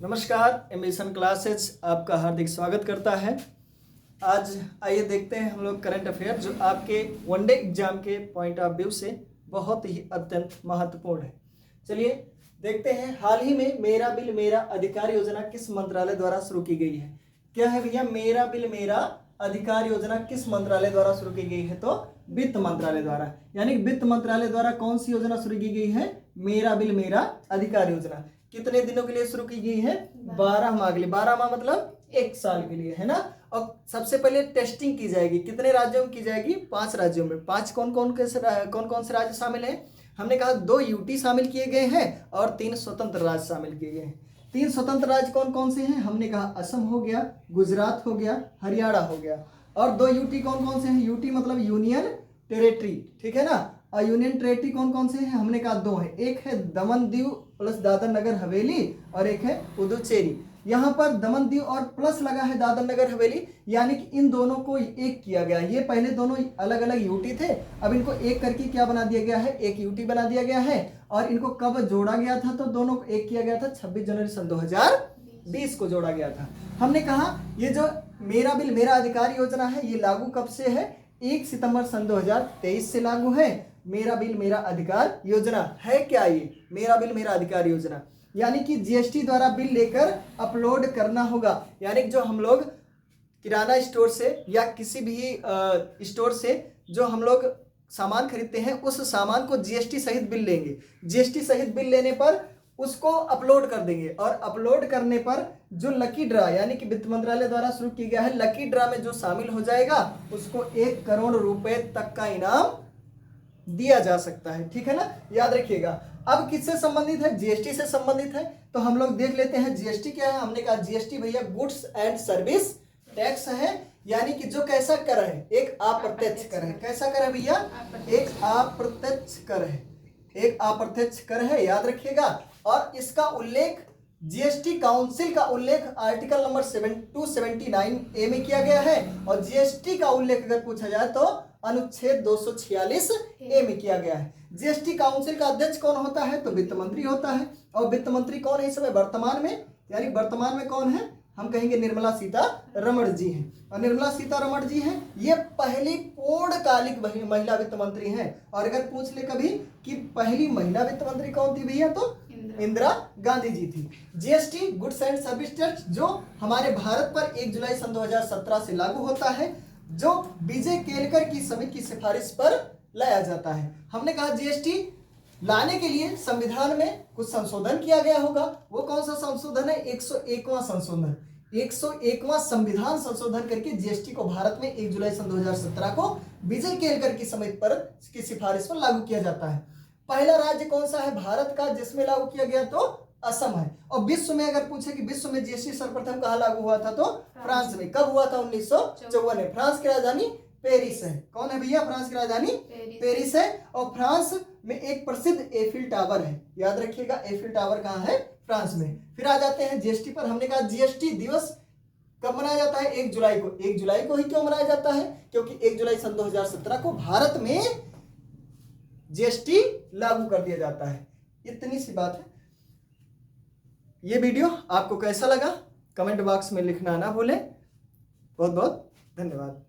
नमस्कार, ambition classes आपका हार्दिक स्वागत करता है। आज आइए देखते हैं हम लोग करंट अफेयर जो आपके वनडे एग्जाम के पॉइंट ऑफ व्यू से बहुत ही अत्यंत महत्वपूर्ण है। चलिए देखते हैं, हाल ही में मेरा बिल मेरा अधिकार योजना किस मंत्रालय द्वारा शुरू की गई है। क्या है भैया, मेरा बिल मेरा अधिकार योजना किस मंत्रालय द्वारा शुरू की गई है? तो वित्त मंत्रालय द्वारा। यानी वित्त मंत्रालय द्वारा कौन सी योजना शुरू की गई है? मेरा बिल मेरा अधिकार योजना। कितने दिनों के लिए शुरू की गई है? 12 माह के लिए। 12 माह मतलब 1 साल के लिए, है ना। और सबसे पहले टेस्टिंग की जाएगी। कितने राज्यों में की जाएगी? 5 राज्यों में। 5 कौन कौन से राज्य शामिल हैं? हमने कहा 2 यूटी शामिल किए गए हैं और 3 स्वतंत्र राज्य शामिल किए गए हैं। 3 स्वतंत्र राज्य कौन कौन से हैं? हमने कहा असम हो गया, गुजरात हो गया, हरियाणा हो गया। और 2 यूटी कौन कौन से हैं? यूटी मतलब यूनियन टेरिटरी, ठीक है ना। और यूनियन टेरिटरी कौन कौन से हैं? हमने कहा 2 हैं। एक है दमन दीव प्लस दादर नगर हवेली और एक है पुदुचेरी। यहाँ पर दमन दीव और प्लस लगा है दादर नगर हवेली, यानी कि इन दोनों को एक किया गया। ये पहले दोनों अलग अलग यूटी थे, अब इनको एक करके क्या बना दिया गया है? एक यूटी बना दिया गया है। और इनको कब जोड़ा गया था? तो दोनों को एक किया गया था 26 जनवरी सन 2020 को जोड़ा गया था। हमने कहा ये जो मेरा बिल मेरा अधिकार योजना है ये लागू कब से है? 1 सितंबर सन 2023 से लागू है। मेरा बिल मेरा अधिकार योजना है क्या? ये मेरा बिल मेरा अधिकार योजना यानी कि जीएसटी द्वारा बिल लेकर अपलोड करना होगा। यानी जो हम लोग किराना स्टोर से या किसी भी स्टोर से जो हम लोग सामान खरीदते हैं उस सामान को जीएसटी सहित बिल लेंगे। जीएसटी सहित बिल लेने पर उसको अपलोड कर देंगे और अपलोड करने पर जो लकी ड्रा यानी कि वित्त मंत्रालय द्वारा शुरू किया गया है, लकी ड्रा में जो शामिल हो जाएगा उसको 1 करोड़ रुपए तक का इनाम दिया जा सकता है, ठीक है ना। याद रखिएगा। अब किससे संबंधित है? जीएसटी से संबंधित है। तो हम लोग देख लेते हैं जीएसटी क्या है। हमने कहा जीएसटी भैया गुड्स एंड सर्विस टैक्स है, यानी कि जो कैसा कर है? एक अप्रत्यक्ष कर है। कैसा कर है भैया? एक अप्रत्यक्ष कर है। एक अप्रत्यक्ष कर है, याद रखिएगा। और इसका उल्लेख जीएसटी काउंसिल का उल्लेख आर्टिकल नंबर 279A में किया गया है। और जीएसटी का उल्लेख अगर पूछा जाए तो अनुच्छेद 246A में किया गया है। जीएसटी काउंसिल का अध्यक्ष कौन होता है? तो वित्त मंत्री होता है। और वित्त मंत्री कौन है इस समय वर्तमान में? यानी वर्तमान में कौन है? हम कहेंगे निर्मला सीतारमण जी हैं। और निर्मला सीतारमण जी हैं, ये पहली पूर्णकालिक महिला वित्त मंत्री हैं। और अगर पूछ ले कभी कि पहली महिला वित्त मंत्री कौन थी भैया, तो इंदिरा गांधी जी थी। GST goods and service tax जो हमारे भारत पर 1 जुलाई सन 2017 से लागू होता है, जो विजय केलकर की समिति की सिफारिश पर लाया जाता है। हमने कहा जीएसटी लाने के लिए संविधान में कुछ संशोधन किया गया होगा। वो कौन सा संशोधन है? 101वां संशोधन। 101वां संविधान संशोधन करके जीएसटी को भारत में 1 जुलाई सन 2017 को विजय केलकर की समिति पर की सिफारिश पर लागू किया जाता है। पहला राज्य कौन सा है भारत का जिसमें लागू किया गया? तो असम है। और विश्व में अगर पूछे कि विश्व में जीएसटी सर्वप्रथम कहाँ लागू हुआ था? तो फ्रांस में। कब हुआ था? 1954 में। फ्रांस की राजधानी पेरिस है। कौन है भैया? फ्रांस की राजधानी पेरिस है। और फ्रांस में एक प्रसिद्ध एफिल टावर है, याद रखिएगा। एफिल टावर कहाँ है? फ्रांस में। फिर आ जाते हैं जीएसटी पर। हमने कहा जीएसटी दिवस कब मनाया जाता है? 1 जुलाई को। 1 जुलाई को ही क्यों मनाया जाता है? क्योंकि 1 जुलाई सन 2017 को भारत में जीएसटी लागू कर दिया जाता है। इतनी सी बात है। ये वीडियो आपको कैसा लगा कमेंट बॉक्स में लिखना ना भूलें। बहुत बहुत धन्यवाद।